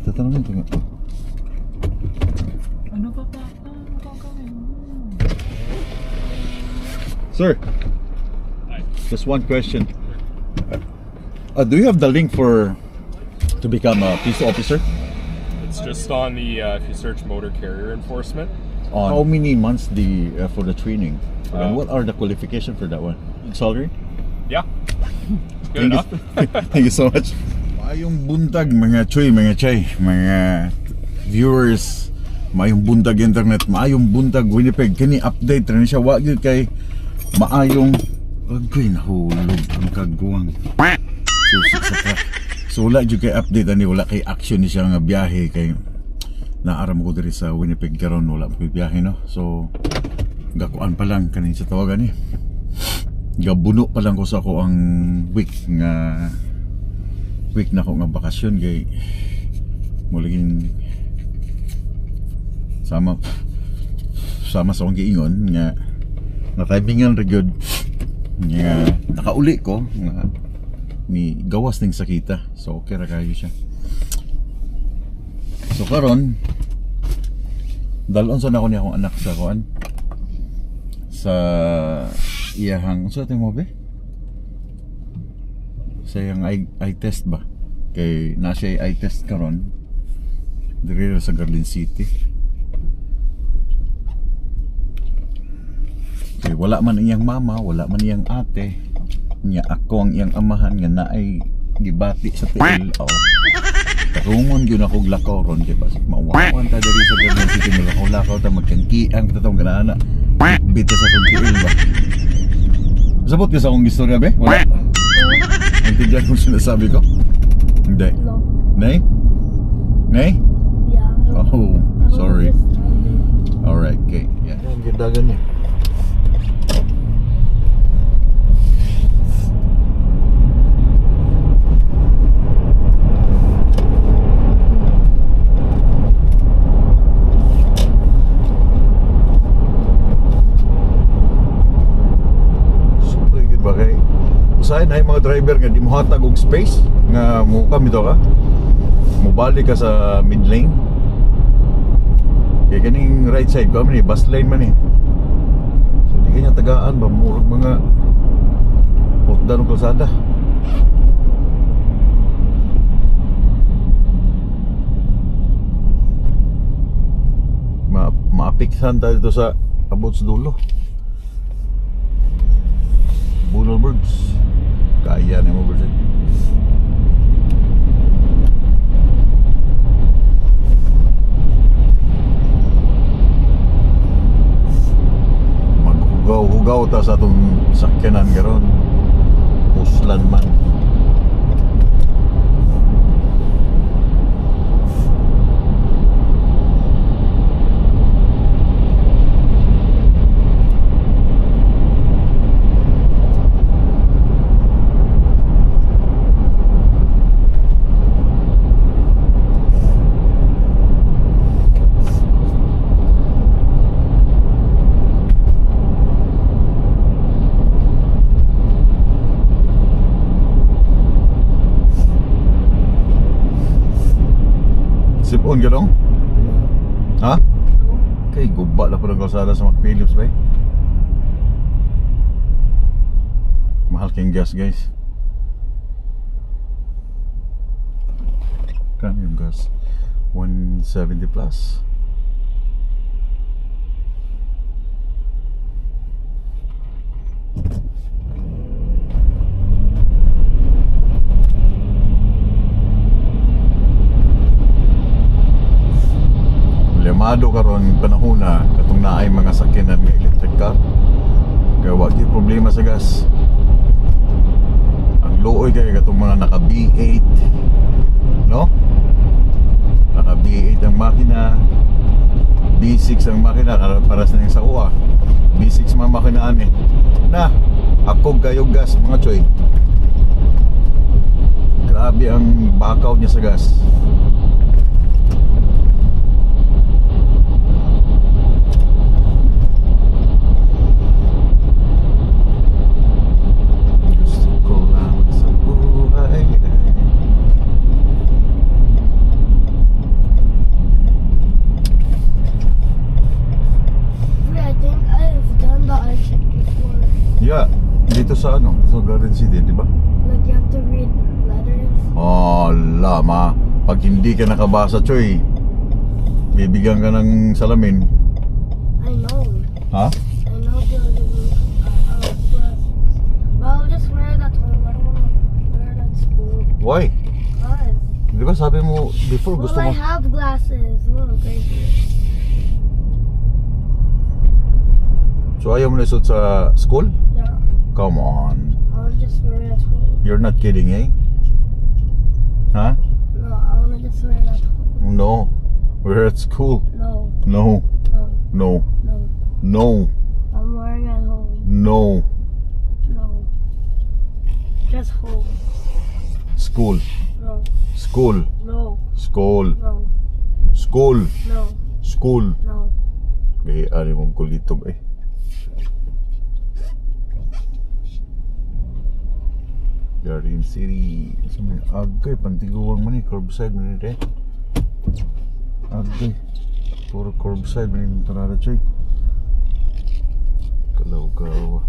tatanungin ko nga. Ano ba pa? Ano gagawin mo? Sir, just one question. Do you have the link to become a police officer? It's just on the if you search motor carrier enforcement. On how many months for the training? And Uh, what are the qualifications for that one? Salary? Yeah, good enough. Thank you so much. Mayong buntag mga choy, mga chay, mga viewers. Mayong buntag internet, mayong buntag Winnipeg. Kini update rin siya. Wag yun kay maayong agay nahulog ang kagawang susik sa truck. So wala dyan kay update ani, wala kay action ni siya nga biyahe kay naaram ko diri sa Winnipeg karon, wala ko biyahe no. So gakuan pa lang kanin sa tawagan ni. Gabuno pa lang ko sa ako ang week na ko nga bakasyon kay muliging sama sa akong giingon nga na-timingan ra gyud nga nakauli ko nga ni gawas ning sakita. So okay ra kayo siya. So karon dalon sa nako ni akong anak sa kuan sa iyahang sa mo be sa iyang eye test ba kay na siya eye test karon diri sa Garden City. Kay wala man iyang mama, wala man iyang ate, niya ako ang iyang amahan nga naay gibati sa tiil. Tarungon yun ako glakaw ron kay bas mauwawan ta diri sa Garden City, lakaw ta magkangkiang tatong ganana bita sa tong tiil ba. Sabot ka sa akong istorya be? Wala. Intindihan mo sinasabi ko? Hindi. No. Nay? Nay? Yeah. Oh, sorry. Alright, okay. Yan ang gindagan niya. Usahay na yung mga driver nga di mo hatag og space nga mo kami to ka mubalik ka sa mid lane kaya kaning right side ko man bus lane man so di kanya tagaan ba murag mga hotdan o kalsada. Maapiksan tayo dito sa abot sa dulo Bull Birds. Kaya na mo birds. Maghugaw-hugaw ta sa atong sakyanan karon. Puslan man. Sipon ka dong? Ha? Kay guba na po ng kalsada sa McPhillips ba? Mahal kayong gas guys. Kano yung gas? 170 plus. Limado karon panahon na katong naay mga sakyanan nga electric car. Kaya wag yung problema sa gas. Ang luoy kay katong mga naka B8, no? Naka B8 ang makina, B6 ang makina para sa sa uwa. B6 man makinaan na ako kayo gas mga choy. Grabe ang bakaw niya sa gas. sa ano, sa Garden City, di ba? Like you have to read letters. Oh, lama. Pag hindi ka nakabasa, Choy, bibigyan ka ng salamin. I know. Ha? I know the glasses. But I'll just wear it at home. I don't wanna wear it at school. Why? Cause. Di ba sabi mo before gusto Well, I mo? have glasses. Look, right here. So ayaw mo na isuot sa school? Yeah. Come on. I'll just wear it at home. You're not kidding, eh? Huh? No, I wanna just wear it at home. No. We're at school. No, No. no, No. no. No. I'm wearing it at home. No. No. Just home. School. No, School. no, School. no, School. no, School. no. Kaya ano mong kulitog eh. Garden City. Sa may agay, pantiguang man eh. Curbside man eh. Agay. Puro curbside man yung tarada, Choy. Kalaw-kawa.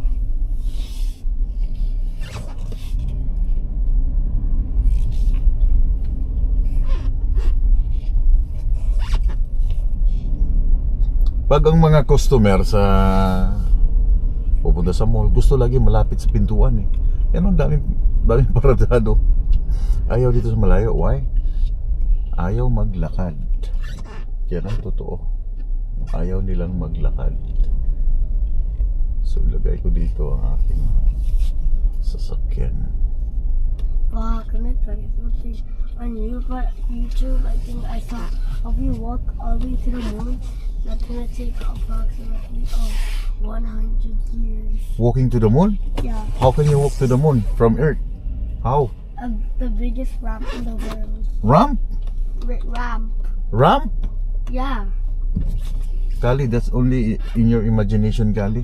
Pag ang mga customer sa pupunta sa mall, gusto lagi malapit sa pintuan eh. Yan ang daming paradado. Ayaw dito sa malayo. Why? Ayaw maglakad. Yan ang totoo. Ayaw nilang maglakad. So ilagay ko dito ang aking sasakyan. Can I tell you something? On YouTube, I think I saw if you walk all the way to the moon, that's gonna take approximately 100 years. Walking to the moon? Yeah, How can you walk to the moon from Earth? How? the biggest ramp in the world. Ramp? Ramp. Ramp? Yeah. Kali, that's only in your imagination, Kali.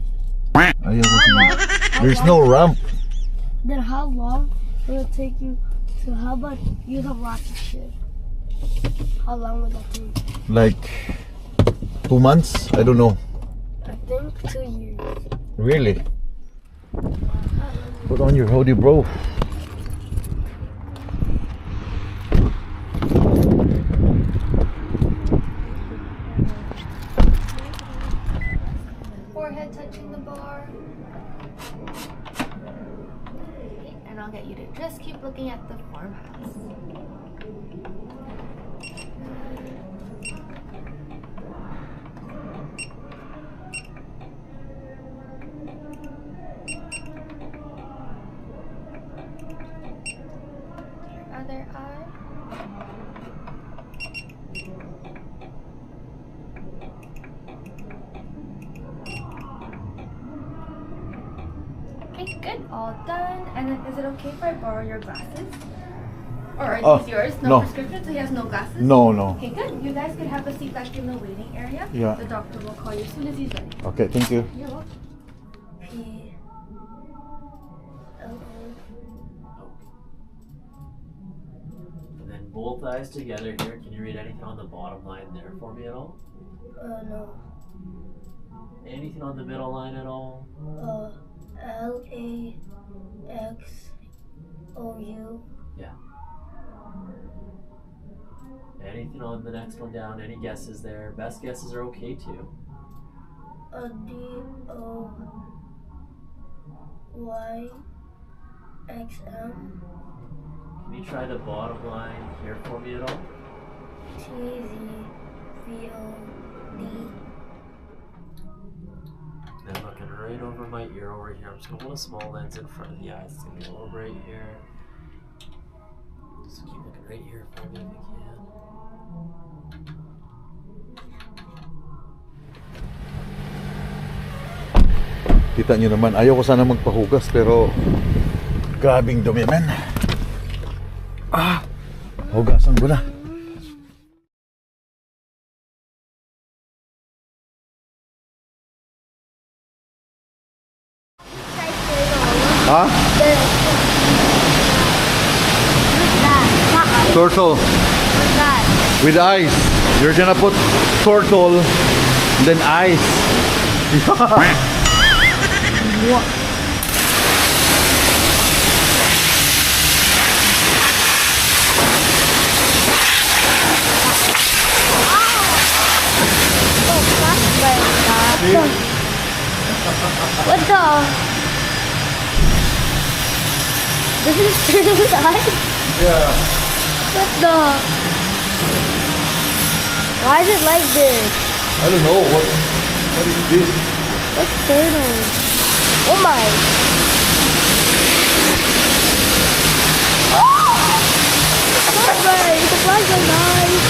Ayaw ko How sige. long? There's no ramp. Then how long will it take you to? How about use a rocket ship? How long would that take? Like 2 months? I don't know. I think 2 years. Really? Put on your hoodie, bro. Forehead touching the bar. And I'll get you to just keep looking at the farmhouse. Your other eye. Okay, good. All done. And then is it okay if I borrow your glasses? Or are these yours? No, no. prescription, so he has no glasses? No, no. Okay, good. You guys could have a seat back in the waiting area. Yeah. The doctor will call you as soon as he's ready. Okay, thank you. You're welcome. P. L. And then both eyes together here. Can you read anything on the bottom line there for me at all? No. Anything on the middle line at all? LAXOU. Yeah. Anything on the next one down? Any guesses there? Best guesses are okay too. DOYXM. Can you try the bottom line here for me at all? TZVOD. Then looking right over my ear over here. I'm just gonna hold a small lens in front of the eyes. It's gonna be a little right here. Just keep looking right here for me if you can. Kita nyo naman, ayaw ko sana magpahugas pero grabing dumi man. Hugasan ko na. Ha? Turtle with ice. You're gonna put turtle then ice. This is turtle's eye? Yeah. What the? Why is it like this? I don't know what is this? What's turtle? Oh my. Flashlight! It's a flashlight, guys!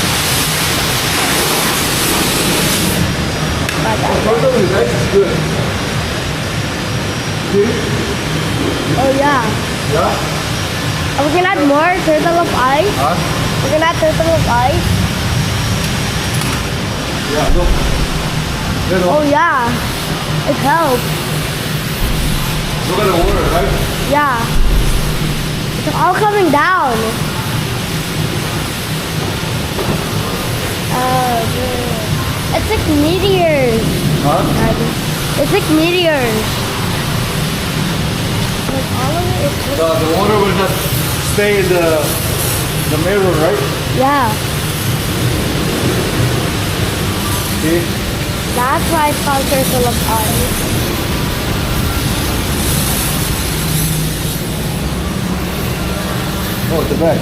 Turtle is actually good. See? Oh yeah. Yeah? Are we gonna add more turtle of ice? Huh? We're gonna add turtle of ice? Yeah, look. There, Oh yeah. It helps. look at the water, right? Yeah. It's all coming down. Oh, good. It's like meteors. Huh? It's like meteors. Like all of it is The water will not stay in the mirror, right? yeah. See? That's why it's called circle of ice. Oh, at the back.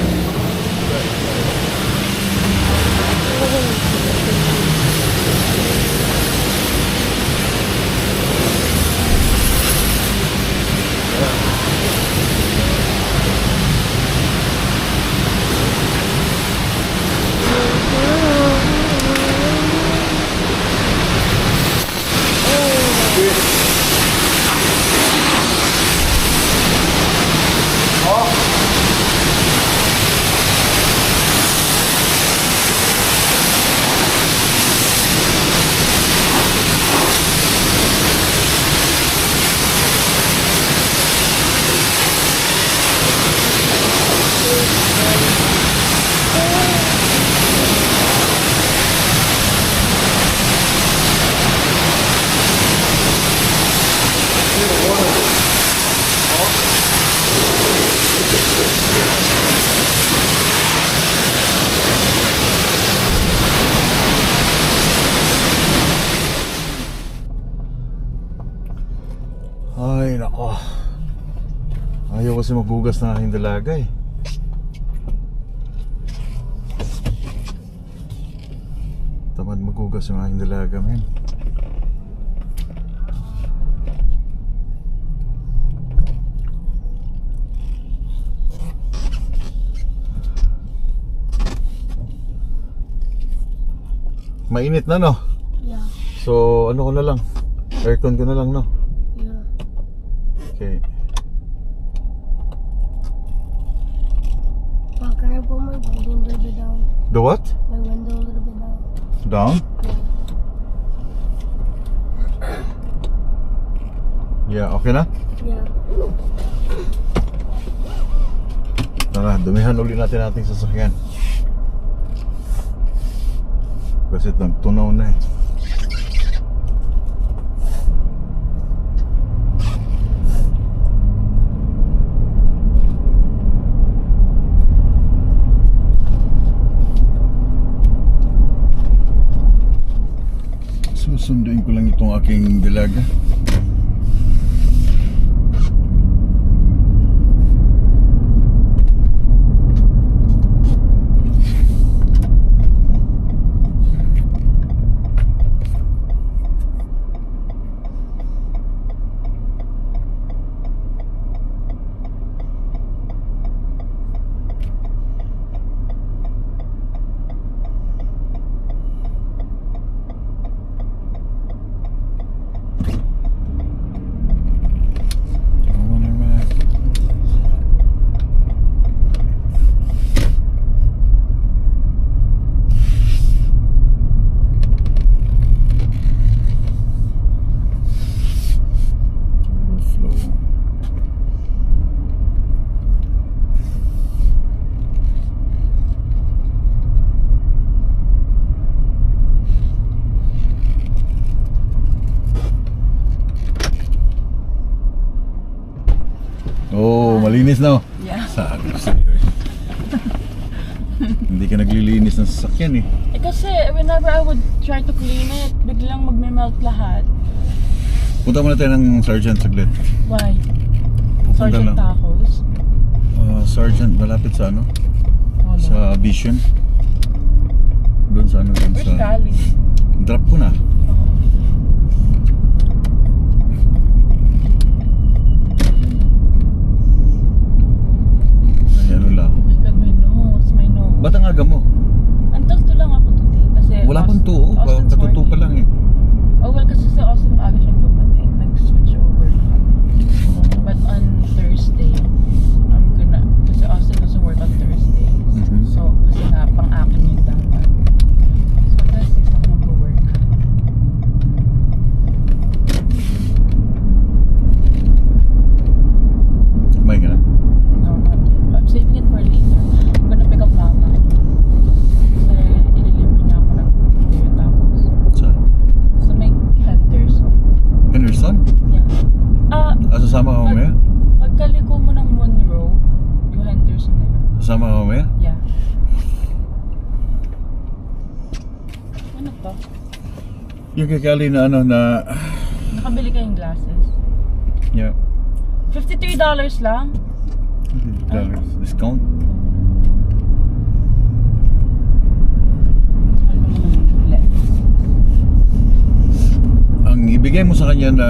Ay, nako. Ayaw kasi maghugas ng aking dalaga eh. Tamad maghugas yung aking dalaga, men. Mainit na, no? Yeah. So, ano ko na lang? Aircon ko na lang, no? Yeah. Okay. Can I pull my window a little bit down? The what? My window a little bit down. Down? Yeah, okay na? Yeah. Tara, dumihan ulit natin ating sasakyan. Kasi nagtunaw na eh. Susunduin ko lang itong aking dilaga. Oh, malinis na. Yeah. Sabi ko sa'yo eh. Hindi ka naglilinis ng sasakyan eh. Eh kasi whenever I would try to clean it, biglang magme-melt lahat. Punta muna tayo ng Sergeant saglit. Why? Pupunta Sergeant lang. Tacos? Sergeant, malapit sa ano? Oh, no. Sa Vision. Doon sa ano? Doon Where's sa... Cali? Drop ko na. Ay, ano lang. Oh my God, my nose. My nose. Ba't ang aga mo? Until 2 lang ako today. Kasi Wala pang 2, oh. Austin's Katuto pa working. lang eh. Oh, well, kasi sa Austin maaga siyang dumating. Nag-switch over. But on Thursday, I'm gonna... Kasi Austin doesn't work on Thursdays. Mhm. So, kasi nga, pang-akin yung dapat. So, Thursdays ako mag-work. Kumain ka na? No, not yet. I'm saving it for later. I'm gonna pick up Mama. Kasi ililibre niya ako ng Toyo Tacos. Saan? So, may Henderson. Henderson? Yeah. Sasama ka mamaya? Pagkaliko mo ng Monroe, yung Henderson na yun. Sasama ka mamaya? Yeah. Ano to? Yung kay Kali na ano na... Nakabili kayong glasses. Yeah. $53 lang? Discount? Ano naman lens? Ang ibigay mo sa kanya na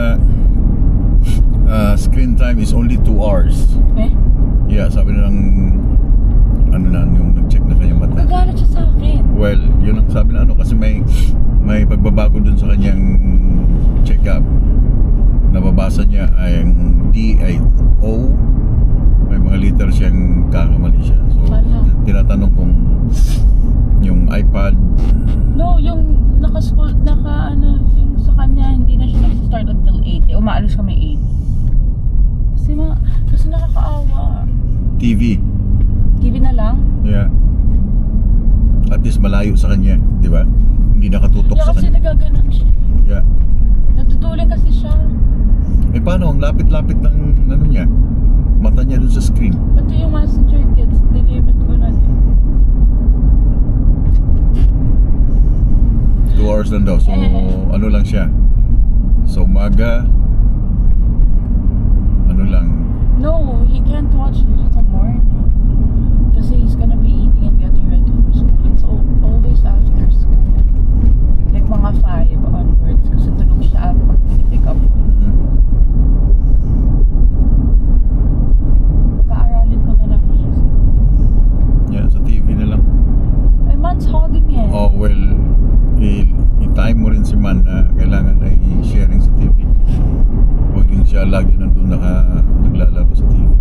screen time is only 2 hours. Eh? Yeah, sabi na ng ano na yung nag-check na kanyang mata. Nagalit siya sa akin. Well, yun ang sabi na ano kasi may pagbabago dun sa kanyang check-up. Nababasa niya ay ang D ay O. May mga liter siyang kakamali siya. So, Wala. tinatanong kung yung iPad. No, yung yung sa kanya, hindi na siya nag-start until 8. Umaalis kami 8. Kasi nakakaawa. TV. TV na lang? Yeah. At least malayo sa kanya, di ba? Hindi nakatutok Yeah, sa kasi kanya. nagaganon siya. Yeah. Natutulin kasi siya. Eh paano? Ang lapit-lapit ng ano niya. Mata niya dun sa screen. Pati yung messenger kids, nilimit ko na din. 2 hours lang daw. So, ano lang siya. So, umaga. Ano lang. No, he can't watch it in the morning. Kasi he's gonna be eating and getting ready for school. It's always after school. Like mga 5 onwards. Kasi tulog siya pag pick up. Kaaralin ko na lang siya. Yeah, sa TV na lang. Ay, man's hogging eh. Oh, well, i-time mo rin si Man na kailangan ay sharing sa TV. Huwag yung siya lagi nandun naglalaro sa TV.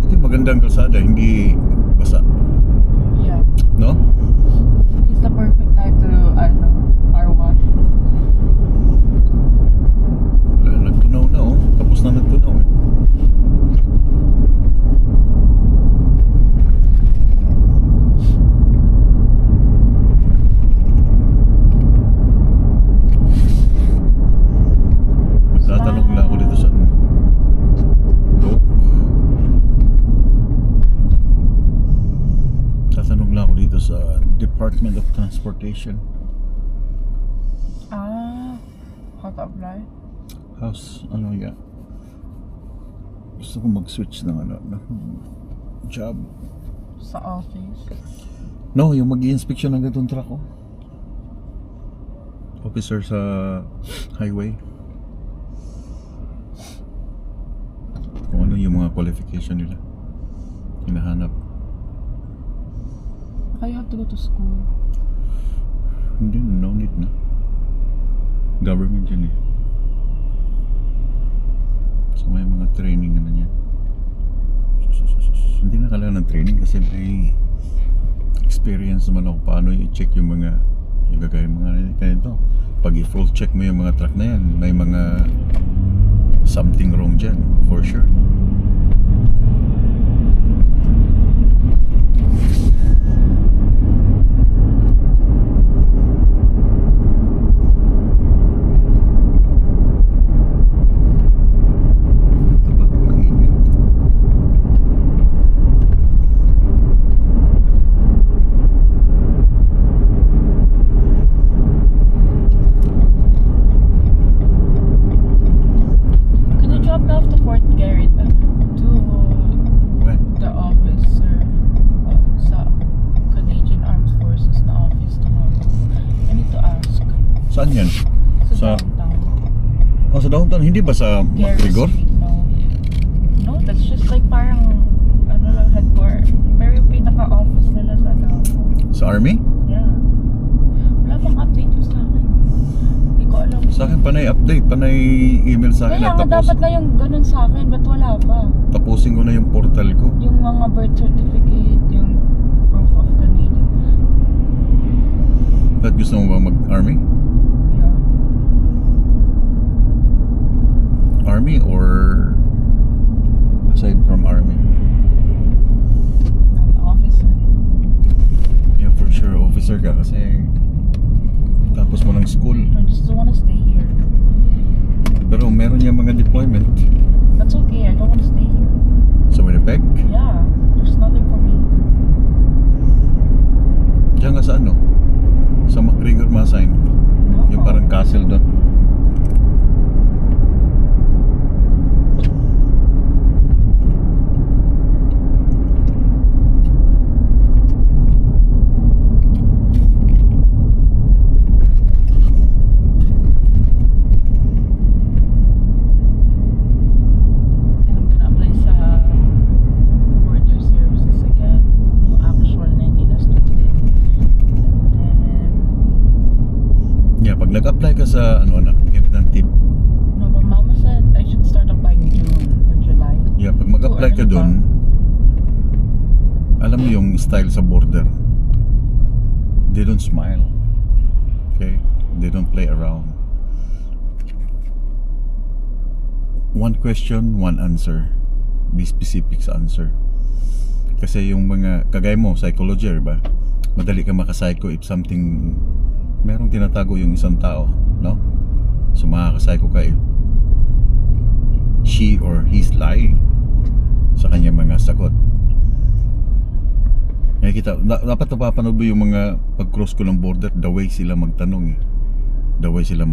Buti magandang kalsada, hindi basa. Yeah. No? It's the perfect time to, car wash. Wala, nagtunaw na oh. Tapos na nagtunaw eh. Magtatanong lang ako dito sa oh. Tatanong lang ako dito sa Department of Transportation. How to apply? House, ano yan? Gusto ko mag-switch ng job. Sa office. No, yung mag-i-inspection ng ganitong truck ko. Officer sa highway. Kung ano yung mga qualification nila. Hinahanap. Baka you have to go to school. Hindi, no need na. Government yun eh. So may mga training naman yan. Hindi na kailangan ng training kasi may experience naman ako paano i-check yung mga gagawin mga ganito. Pag i-full check mo yung mga truck na yan, may mga something wrong dyan, for sure. Saan yan? Sa Sa- downtown. Oh, sa downtown, hindi ba sa Gary McGregor? Street, no. No, that's just like parang ano lang headquarters. Pero yung pinaka-office nila sa downtown. Sa army? Yeah. Wala bang update yung sa akin? Hindi ko alam. Sa akin, panay update, panay email sa akin Kaya na nga dapat na yung ganun sa akin, ba't wala pa? tapusin ko na yung portal ko. Yung mga birth certificate, yung proof of Canadian. Ba't gusto mo ba mag-army? Yeah. Army or aside from army? Ang officer. Yeah, for sure, officer ka kasi tapos mo ng school. I just don't wanna stay here. Pero meron niya mga deployment That's okay, I don't wanna stay here. sa Winnipeg. Yeah, there's nothing for me. Diyan nga sa ano? Sa McGregor ma-assign. No. Yung parang castle doon. And I'm gonna apply sa border services again. Yung actual na hindi na student. And then, Yeah, pag nag-apply ka sa ano anak, give ng tip. no, but mama said I should start applying June or July. Yeah, pag mag-apply ka early doon, alam mo yung style sa border. They don't smile. Okay? They don't play around. One question, one answer. Be specific sa answer. Kasi yung mga, kagaya mo, psychology, ba? Madali ka makapsycho if something, merong tinatago yung isang tao, no? So makakapsycho ka if she or he's lying sa kanyang mga sagot. Kaya kita, dapat napapanood mo yung mga pag-cross ko ng border, the way sila magtanong eh. The way sila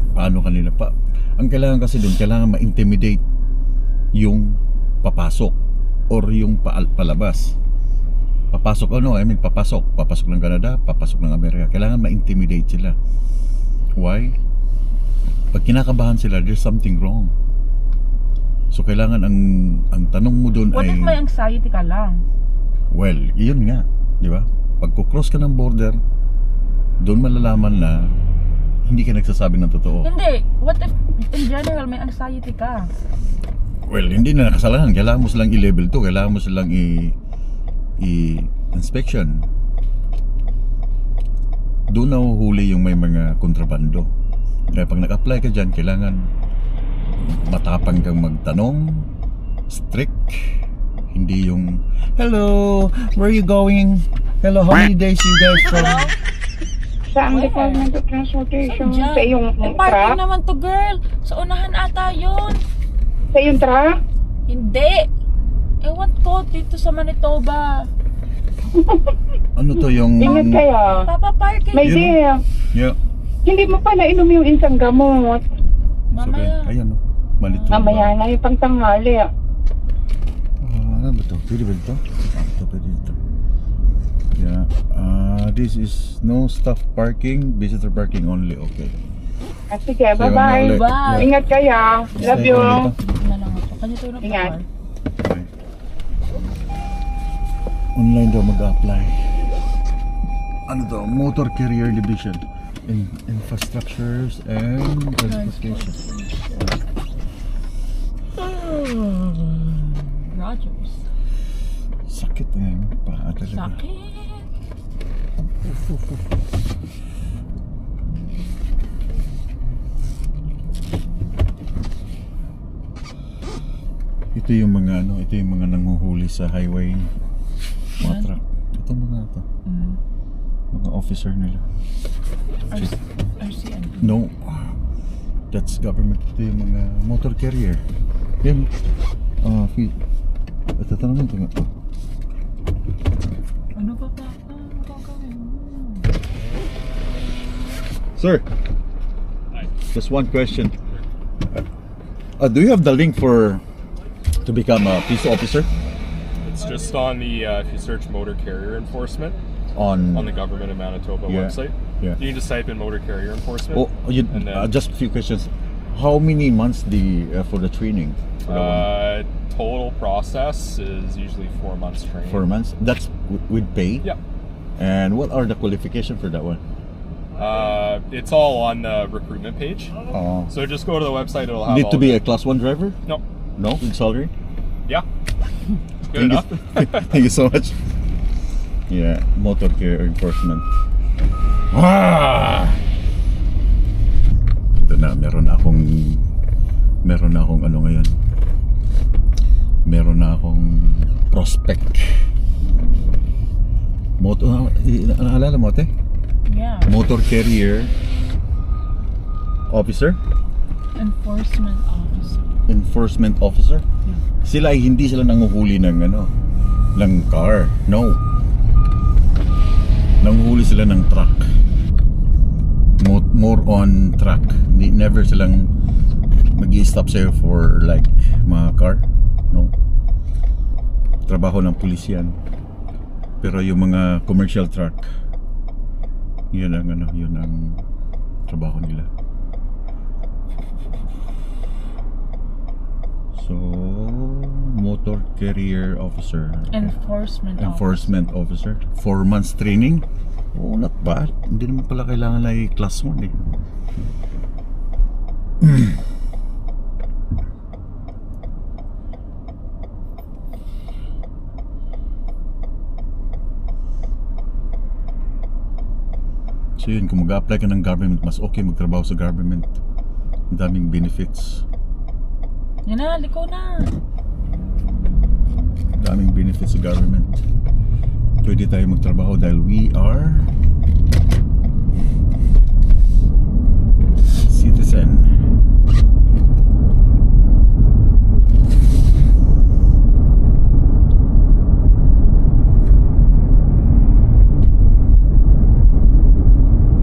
paano kanila pa. Ang kailangan kasi doon, kailangan ma-intimidate yung papasok or yung palabas. Papasok papasok ng Canada, papasok ng Amerika. Kailangan ma-intimidate sila. Why? Pag kinakabahan sila, there's something wrong. So kailangan ang tanong mo doon What ay if may anxiety ka lang? well, iyon nga, di ba? Pag cross ka ng border, doon malalaman na hindi ka nagsasabi ng totoo. Hindi. What if in general may anxiety ka? Well, hindi na nakasalanan. Kailangan mo silang i-level 2. Kailangan mo silang i-inspection. Doon nahuhuli yung may mga kontrabando. Kaya pag nag-apply ka dyan, kailangan matapang kang magtanong, strict. Hindi yung, hello, where are you going? Hello, how many days you guys from? Sa ang Where? Department of Transportation. Saan dyan? Sa iyong Eh, truck? parking naman to, girl. Sa unahan ata yun. Sa iyong truck? Hindi. Ewan ko, dito sa Manitoba. Ano to yung... Ingat kaya. Papa parking. May Yun. dear. Yeah. Hindi mo pa nainom yung isang gamot. Mamaya. Okay. Ayan o. Malito. Mamaya na yung pangtanghali. Ano ba ito? Pwede ba ito? Ito, pwede ito. Yeah. This is no staff parking, visitor parking only. Okay. Sige, So, yun na bye-bye. ulit. Bye. Ingat kaya. Love Stay you. on dito. Na lang ako. Kanya tayo na Ingat. Okay. Online daw mag-apply. Ano to? Motor Carrier Division. Infrastructures and transportation. Rogers. Sakit eh. Paa talaga. Sakit. Ito yung mga ano, ito yung mga nanguhuli sa highway. Mga Yan. truck. Ito mga to. Mga officer nila. RCN. No. That's government. Ito yung mga motor carrier. Yan. Ito tanongin ko nga. Ano ba pa? Ano gagawin mo? Sir. Just one question. Do you have the link to become a police officer? It's just on the if you search motor carrier enforcement. on on the Government of Manitoba Yeah. website. Yeah. You can just type in motor carrier enforcement. Oh, you, And then- just a few questions. How many months for the training? For that one? Total process is usually 4 months training. 4 months. That's with pay. Yeah. And what are the qualifications for that one? It's all on the recruitment page. So So just go to the website. It'll have need all to be the- a class 1 driver? No. No, with salary. Yeah. Good enough. Thank you so much. Yeah, motor care enforcement. Ah! Ito na, meron na akong ano ngayon. Meron na akong prospect. Motor, naalala mo ate? Yeah. Motor carrier officer? Enforcement officer. Enforcement officer? Sila ay hindi sila nanguhuli ng ng car. No. Nanguhuli sila ng truck. More on truck. Never silang mag-i-stop sa'yo for like mga car. No. Trabaho ng pulis yan. Pero yung mga commercial truck, yun ang trabaho nila. So, motor carrier officer. Enforcement officer. 4 months training. Oh, not bad. Hindi naman pala kailangan na class 1 eh. So yun, kung mag-apply ka ng government, mas okay magtrabaho sa government. Ang daming benefits. Yan na, liko na. Daming benefits sa government. Pwede tayo magtrabaho dahil we are citizen.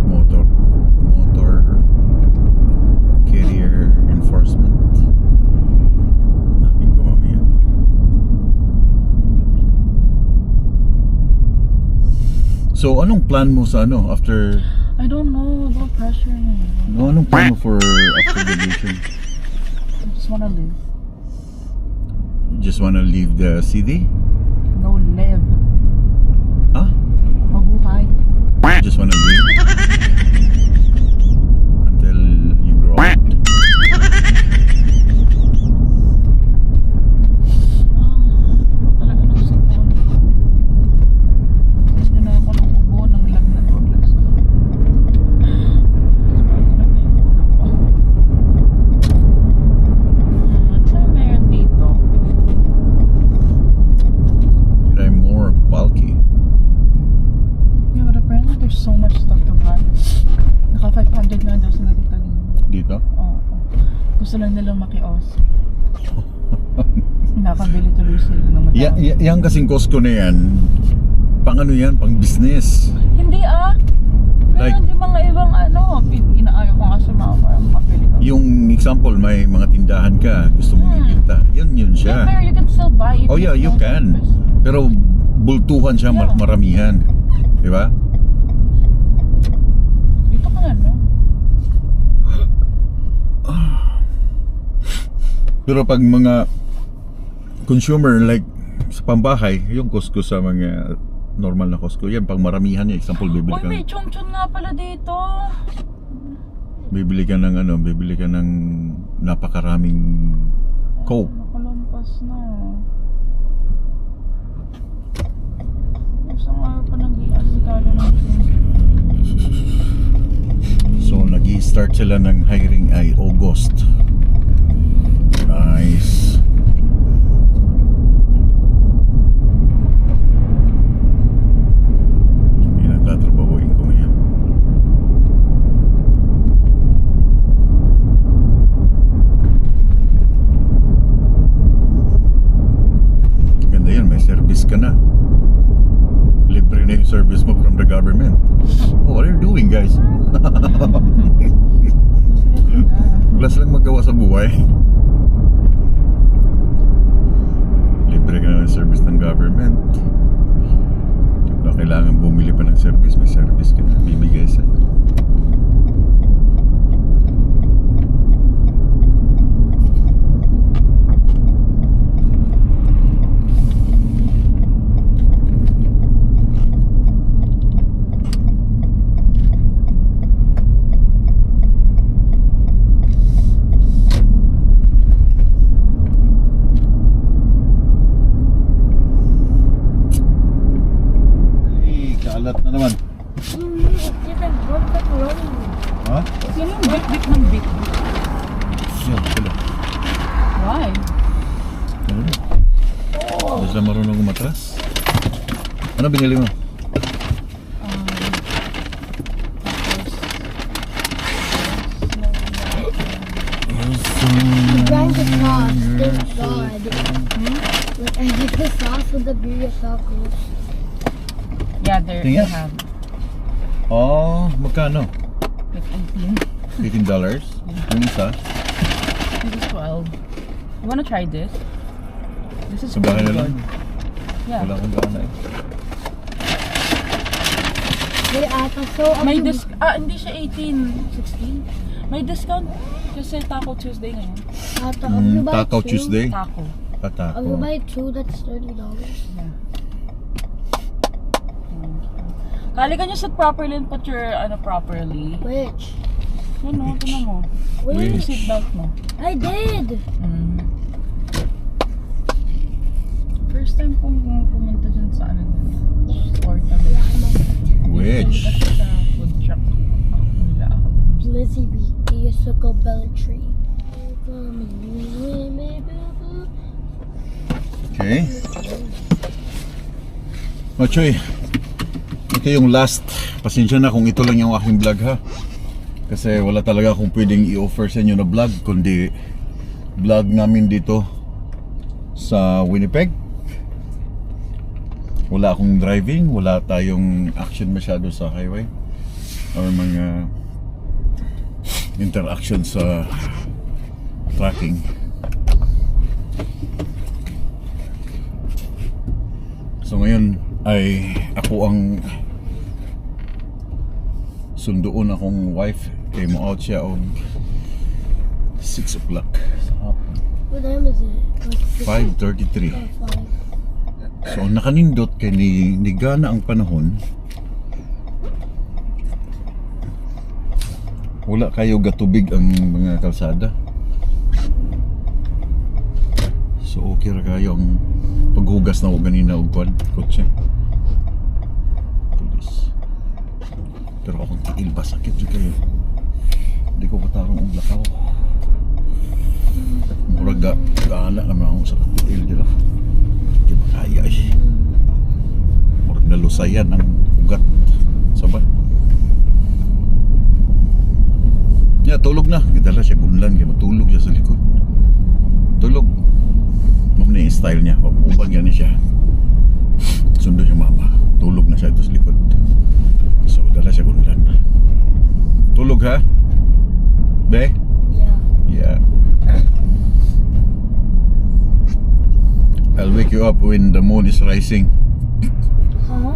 Motor carrier enforcement. Napin ko mamaya. So, anong plan mo sa after... I don't know, no pressure na. No, anong plan mo for after graduation? I just wanna live. You just wanna leave the city? No, live. Huh? Mabuhay. You just wanna live? Until you grow up? Talaga ng sipon. Gusto na ako ng ubo ng lagnat o glass. Ano meron dito? I'm more bulky. Yeah, but apparently there's so much stuff to buy. Naka 500 na daw sila dito. Dito? Oo. Gusto lang nilang makios. Nakabili tuloy sila ng madami. Yan kasing Costco na yan, pang ano yan, pang business. Hindi Like- Meron din mga ibang inaayaw ko nga sa mga parang makabili ko. Yung example, may mga tindahan ka, gusto mong ibenta. Yun Yeah, siya. pero you can still buy even Oh yeah, if you don't can. invest. Pero bultuhan siya, Yeah. maramihan. Di ba? Dito ka na, no? Pero pag mga consumer like sa pambahay, yung Costco sa mga normal na Costco, yan pang maramihan yung example, Uy, may chong-chong nga pala dito. bibili ka ng napakaraming Coke. Nakalampas na. Isang araw pa nag-i-asikalo ng So nag-i-start sila ng hiring ay August. Nice. Tatrabahuin ko ngayon. Ganda yan, may service ka na. Libre na yung service mo from the government. Oh, what are you doing, guys? Wala silang magawa sa buhay. Libre ka na ng service ng government. Wala kailangan bumili pa ng service. May service ka na. Bibigay sa kalat na naman. It's different from pepperoni. Ha? Yan yung bit-bit ng bit. Yan, pala. Why? Basta marunong umatras. Ano binili mo? You drank the sauce, thank God. Like, I get the sauce with the birria tacos. Yeah, they Tingnan. have Oh, magkano? like 18. $18? Yung isa? This is 12. You wanna try this? This is Sa bahay na really lang. good. Yeah. Wala akong gana eh. Hey, Ata, so May hindi siya 18, 16. May discount kasi Taco Tuesday ngayon. Ata, if you buy Taco two, Tuesday? Taco. If you Patako. buy two, that's $30. Yeah. Kalikan nyo sa properly and put your properly. Which? Yan o, ito na mo. Which? Yung seatbelt mo. I did. First time kong pumunta dyan sa store tabi. Which? Kasi sa food truck. Nila ako. Lizzie B. Iyasuko Bellatry. Okay. Machoy. Ito yung last. Pasensya na kung ito lang yung aking vlog ha. Kasi wala talaga akong pwedeng i-offer sa inyo na vlog. Kundi vlog namin dito sa Winnipeg. Wala akong driving. Wala tayong action masyado sa highway. Or mga interaction sa tracking. So ngayon ay ako ang sunduon akong wife kay mo out siya og 6 o'clock sa hapon. What time is it? Like 5:33. 5. So nakanindot kay ni gana ang panahon. Wala kayo gatubig ang mga kalsada. So okay ra kayo ang paghugas na ko ganina og kwan kotse. Pulis. Pero akong tiil ba sakit jud kayo. Hindi ko patarong ang lakaw. Murag gala naman ako sa tiil dito. Di ba kaya eh. Murag nalusayan ang ugat. Sabat. Ya, tulog na. Gidala siya kunlan. Kaya matulog siya sa likod. Tulog. Ma'am na yung style niya. Pag-ubang yan siya. Sundo siya mama. Tulog na siya ito sa likod. So, dala siya kunlan. Tulog ha? Be? Yeah. Yeah. I'll wake you up when the moon is rising. Huh?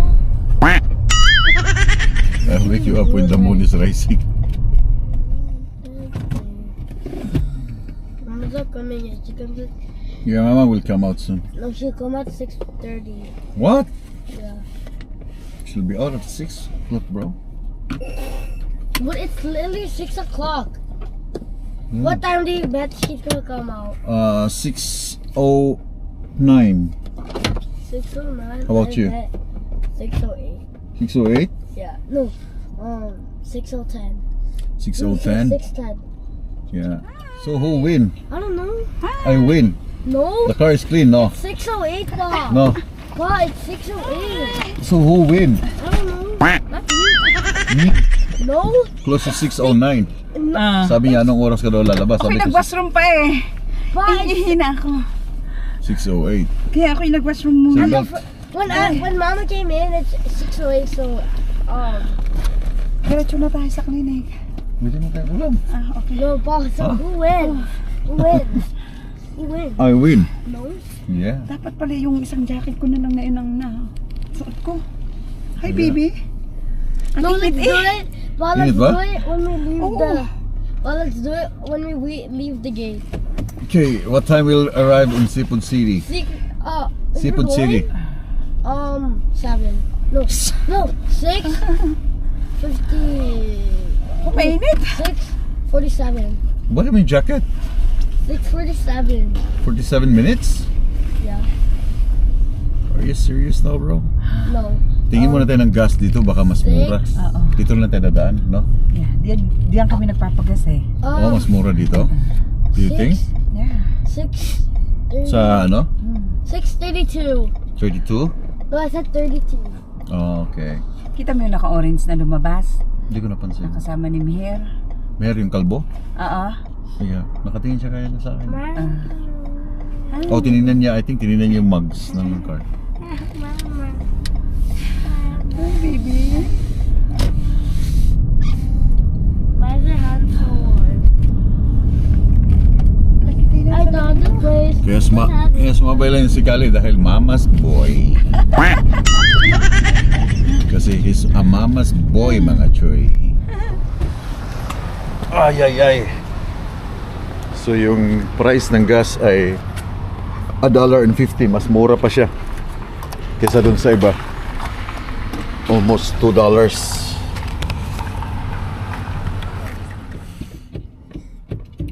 I'll wake you up when the moon is rising. Mama's not coming yet. She comes at... Your mama will come out soon. No, she'll come at 6:30. What? Yeah. She'll be out at 6 o'clock, bro. But it's literally 6 o'clock. What time do you bet she's gonna come out? 6:09. 6:09. How about I you? bet 6:08. 6:08? Yeah. No. 6:10. 6:10? 6:10. Yeah. So who win? I don't know. I win. No. The car is clean, no? 6:08 pa. No. Pa, it's 6:08. So who win? I don't know. Not you. Me? No. Close to 6:09. Sabi niya, anong oras ka daw lalabas? Ako'y Sabi ko, nag-washroom pa eh. Pa, it's Ihihina ako. 6:08. Kaya ako'y nag-washroom muna. Seatbelt. when Mama came in, it's 6:08. So Diretso na tayo sa klinik. Pwede mo tayo ulam. Okay. no, Pa. So Huh? who wins? Who wins? Who wins? I win. No. Yeah. Dapat pala yung isang jacket ko na lang na inang na suot ko. Hi, baby. No, let's do it. But let's Init ba? do it when we leave Oo. the. But let's do it when we leave the gate. Okay, what time we'll arrive in Seafood City? If we're Seafood City. going, 7. No, 6. 50. Mainit. 6:47. What am I jacket? 6:47. 47 minutes? Yeah. Are you serious now, bro? No. Tingin muna tayo ng gas dito, baka mas mura. Oo. Dito lang tayo dadaan, no? Yeah, diyan kami nagpapagas eh. Oo, mas mura dito. Do you think? Yeah. 6. Sa ano? 6:32. 32? No, I said 32. Oh, okay. Kita mo yung naka-orange na lumabas? Hindi ko napansin. Kasama ni Miher. Meron yung kalbo? Oo. Yeah. Nakatingin siya kaya na sa akin. Mama. Oh, tinignan niya. I think tinignan niya yung mugs ng car. Mama. Hi, baby. Why is your hand so warm? I thought the place. Kaya sumabay lang si Kali dahil mama's boy. Kasi he's a mama's boy, mga choy. Ay. So yung price ng gas ay $1.50, mas mura pa siya kaysa dun sa iba. Almost $2.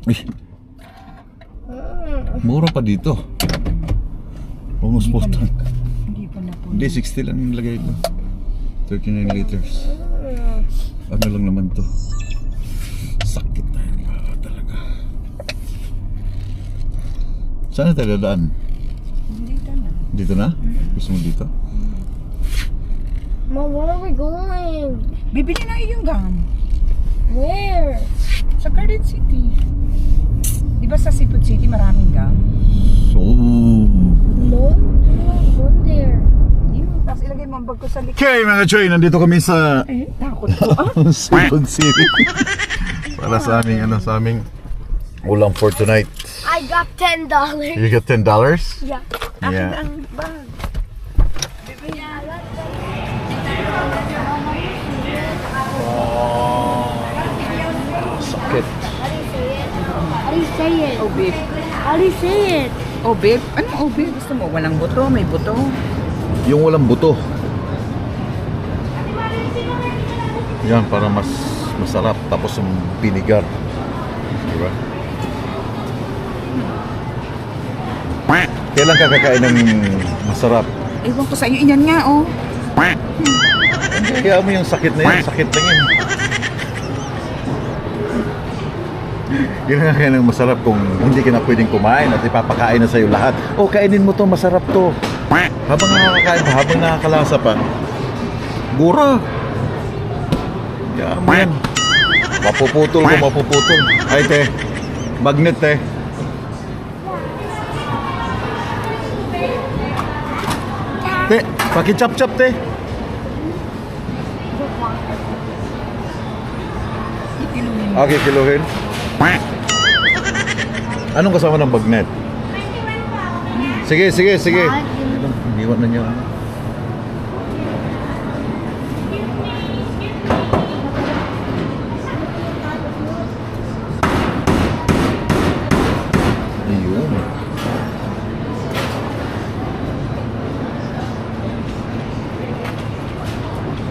Ay, mura pa dito. Almost full tank. Hindi pa na po. Hindi, 60 lang yung lagay ito. 39 liters. Ano lang naman to. Sakit na yun talaga. Saan na tayo dadaan? Dito na. Dito na? Gusto mo dito? Mom, where are we going? Bibili na iyong gum. Where? Sa Garden City. Di ba sa Seafood City maraming gum? So, No, we're not going there. Yun. Tapos ilagay mo ang bag ko sa likod. okay mga choy, nandito kami sa Eh, takot ko. Seafood City. Para sa aming ulam for tonight. I got $10. You got $10? Yeah. Yeah. Ang bag. Sakit. How do you say it? Oh, babe. How do you say it? Oh, babe. Ano, oh, babe? Gusto mo? Walang buto? May buto? Yung walang buto. Yan, para mas masarap. Tapos yung vinegar. Diba? Kailan ka kakain ng masarap? Ewan ko sa iyo. Inyan nga, oh. Kaya mo yung sakit na yun. Sakit na yun. Yun nga kaya ng masarap kung hindi ka na pwedeng kumain at ipapakain na sa'yo lahat. Oh, kainin mo to, masarap to. Habang nakakain pa, habang nakakalasa pa, gura. Kaya mo yan. Mapuputol ko, mapuputol. Ay, te. Magnet, te. Te, pakichap-chap, te. Okay, kiluhin. Anong kasama ng bagnet? Sige. Iwan na niya. Ayun.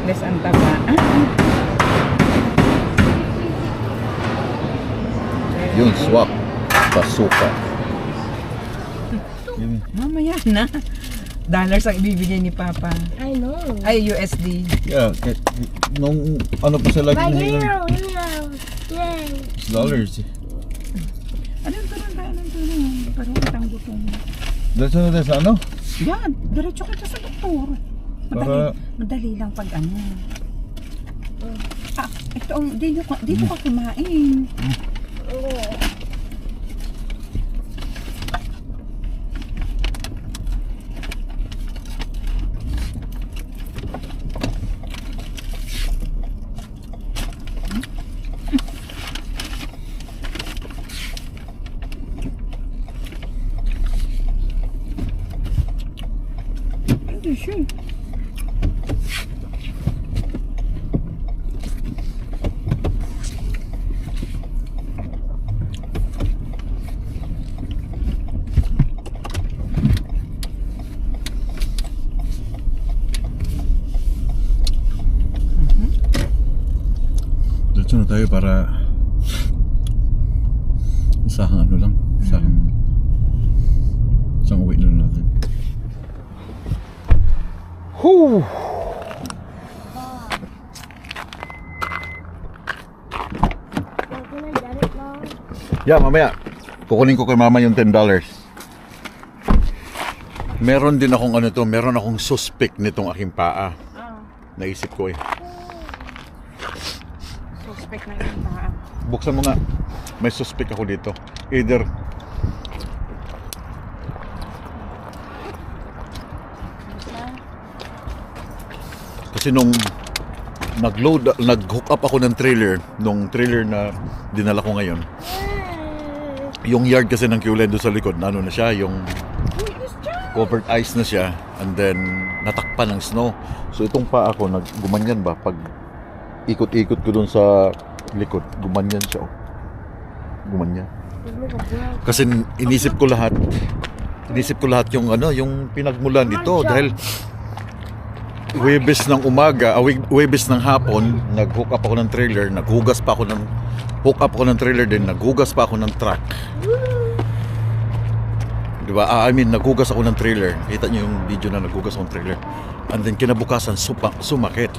Less ang taba. Yun, swap. Basuka. Yun. Mamaya na. Dollars ang ibibigay ni Papa. I know. Ay, USD. Yeah, nung ano pa sila Right ginahilan? here. Yay. Dollars. Anong tulong? Parang itang gutom. Diretso na tayo sa ano? Yan, diretso kita sa doktor. Para- Madali lang pag ano. Ah, ito ang, dito ka kumain. Hindi siya. Diretso na tayo para isang ano lang, isang uwi na natin. Whew! Can I get it now? Yeah, mamaya. Kukunin ko kay mama yung $10. Meron din akong ano to, meron akong suspect nitong aking paa. Naisip ko eh. Suspect na yung paa. Buksan mo nga. May suspect ako dito. Either kasi nung nag-hook up ako ng trailer, nung trailer na dinala ko ngayon, yung yard kasi ng QLED doon sa likod, ano na siya, yung covered ice na siya, and then natakpan ng snow. So itong paa ko, gumanyan ba, pag ikot-ikot ko doon sa likod, gumanyan siya, oh. Gumanyan. Kasi inisip ko lahat yung ano, yung pinagmulan nito, dahil Huwebes ng umaga, Huwebes ng hapon, nag-hook up ako ng trailer, naghugas pa ako ng hook up ako ng trailer din, naghugas pa ako ng truck. Diba? I mean, naghugas ako ng trailer. Kita niyo yung video na naghugas ako ng trailer. And then kinabukasan, sumakit.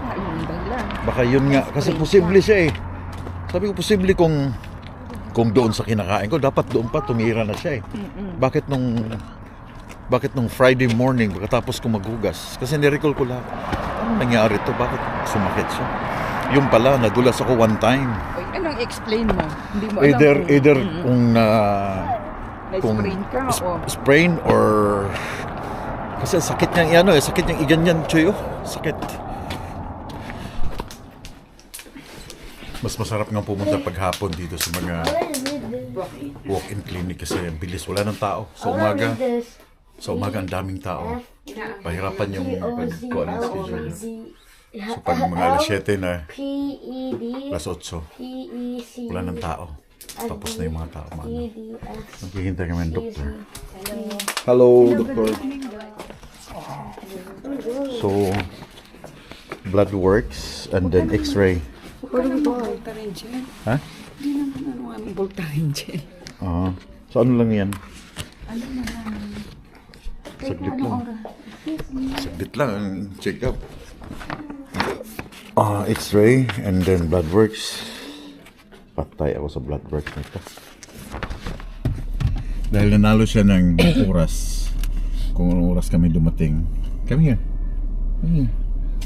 Yun dahilan. Baka yun nga, kasi posible siya eh. Sabi ko, posible kung doon sa kinakain ko, dapat doon pa tumira na siya eh. Bakit nung Friday morning pagkatapos ko maghugas, kasi nirecall ko lahat, ano nangyari to, bakit sumakit siya. Yung pala, nadulas ako one time. Oy, anong explain mo? Hindi mo alam Either kung na-sprain ka o sprain or kasi sakit niyang sakit niyang iganyan, Choy, oh. Sakit. Mas masarap nga pumunta paghapon dito sa mga walk-in clinic kasi ang bilis, wala ng tao. Sa umaga ang daming tao. Pahirapan yung pagkuhan ng schedule. So pag mga alas 7 na, alas 8, wala ng tao. Tapos na yung mga tao. Naghihintay kami ng doktor. Hello, doktor. So, blood works and then x-ray. walang voltage dyan. Ha? Hindi naman ang voltage dyan. So ano lang yan? Ano na lang. Saglit lang. Saglit lang ang check-up. X-ray and then blood works. Patay ako sa blood works nito. Dahil nanalo siya ng oras. Kung anong oras kami dumating. Come here. Come here.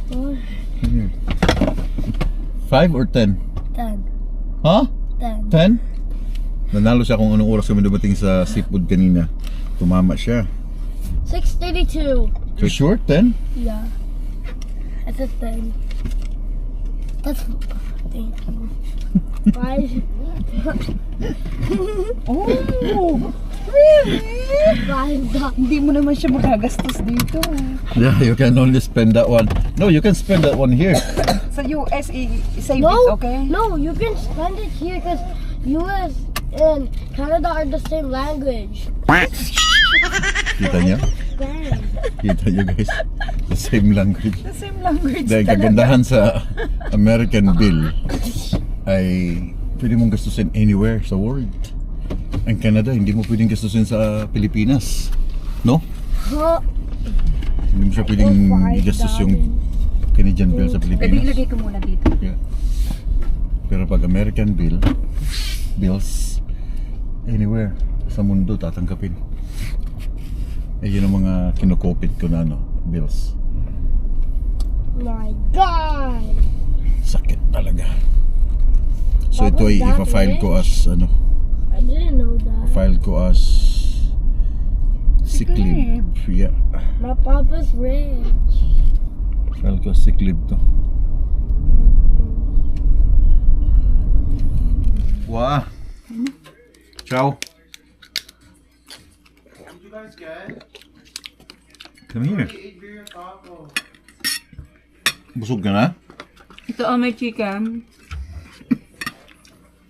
Come here. 5 or 10? 10. Huh? 10. 10? Nanalo siya kung anong oras kami dumating sa seafood kanina. Tumama siya. 6:32. So sure? 10? Yeah. I said 10. That's... Thank you. 5. Oh! Really? 5. Hindi mo naman siya magagastos dito. Yeah, you can only spend that one. No, you can spend that one here. Sa US, save No, it, okay? no, you can spend it here because US and Canada are the same language. Kita niya? Damn. Kita niyo guys? The same language. The same language Dahil talaga. kagandahan sa American bill ay pwede mong gastusin anywhere sa world. Ang Canada, hindi mo pwedeng gastusin sa Pilipinas. No? Huh? Hindi mo siya pwedeng i-gastos yung Canadian bill sa Pwede Pilipinas. ilagay ko muna dito. Yeah. Pero pag American bills, anywhere sa mundo tatanggapin. Eh yun ang mga kinukopit ko na bills. My God. Sakit talaga. So What ito was ay that, ipa-file ko as I didn't know that. file ko as sick leave. Yeah. My papa's rich. File ko as sick leave to. Wow. Ciao. Come here. Busog ka na? Ito may chicken.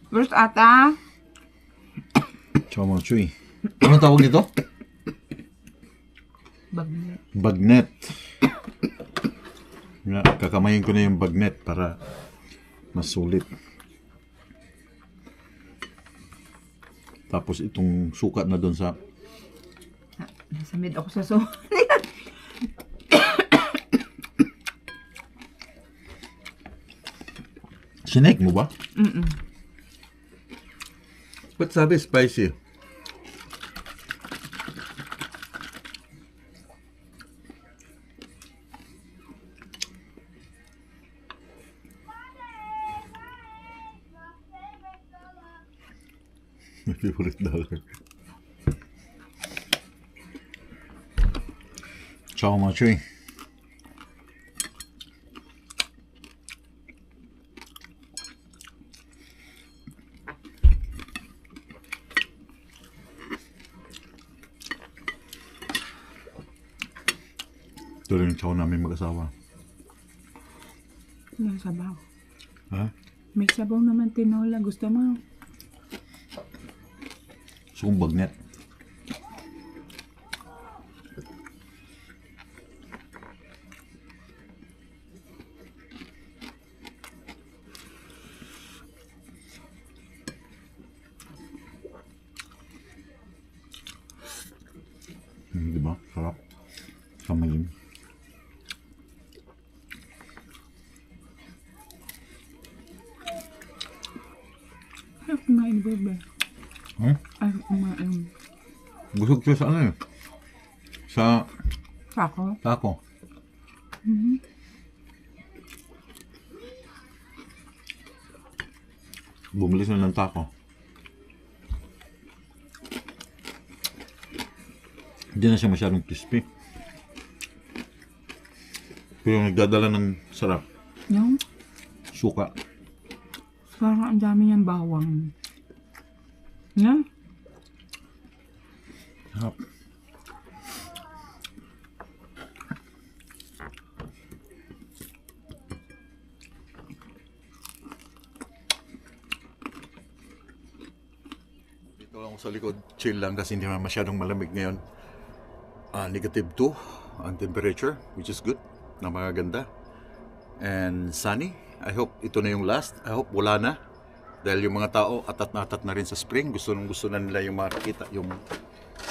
First ata. Ciao mga chuy. Anong tawag nito? Bagnet. Bagnet. Nga, kakamayin ko na yung bagnet para Mas sulit. Tapos itong sukat na doon sa Nasa mid ako sa so. Sinek mo ba? Mm-mm. Ba't sabi spicy? My favorite dollar. Ciao, Machi. Ito rin yung chow namin mag-asawa. May sabaw. Ha? May sabaw naman tinola. Gusto mo? Sumbag net. Diba? Sarap. Kamayin. Ay, kumain bebe. Hmm? Ay, kumain. Busog siya sa ano eh. Sa Sako? taco. Bumili sila ng taco. Hindi na siya masyadong crispy. Pero yung nagdadala ng sarap, Yung suka. parang ang dami niyang bawang. Nga? Sarap. Dito lang ako sa likod, chill lang kasi hindi naman masyadong malamig ngayon. -2 ang temperature, which is good, napakaganda. And sunny. I hope ito na yung last. I hope wala na. Dahil yung mga tao atat na rin sa spring. Gusto na nila yung makikita yung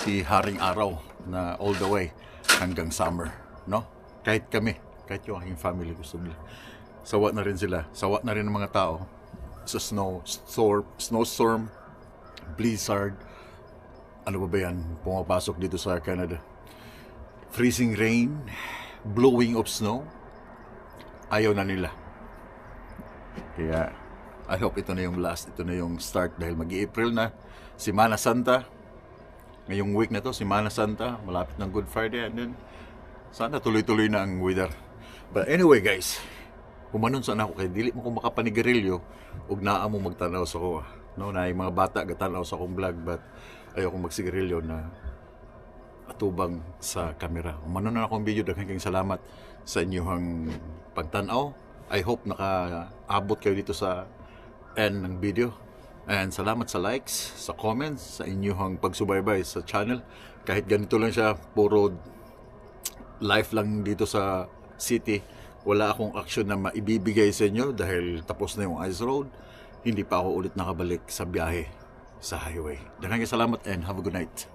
si Haring Araw na all the way hanggang summer, no? Kahit kami, kahit yung aking family gusto nila. Sawa na rin sila. Sawa na rin ng mga tao sa snowstorm, blizzard. Ano ba yan? Pumapasok dito sa Canada. Freezing rain, blowing of snow. Ayaw na nila. Kaya I hope ito na yung last, ito na yung start dahil mag-April na. Semana Santa. Ngayong week na to, Semana Santa, malapit ng Good Friday, and then sana tuloy-tuloy na ang weather. But anyway guys, kumanon sana ako kay dili mo ko makapanigarilyo ug naa mo magtanaw sa ko. No, na yung mga bata gatanaw sa akong vlog but ayaw kong magsigarilyo na atubang sa camera. Kumanon na akong video, daghang kayong salamat sa inyong pagtanaw. I hope nakaabot kayo dito sa end ng video. And salamat sa likes, sa comments, sa inyong pagsubaybay sa channel. Kahit ganito lang siya, puro life lang dito sa city. Wala akong action na maibibigay sa inyo dahil tapos na yung ice road. Hindi pa ako ulit nakabalik sa biyahe sa highway. Daghang salamat and have a good night.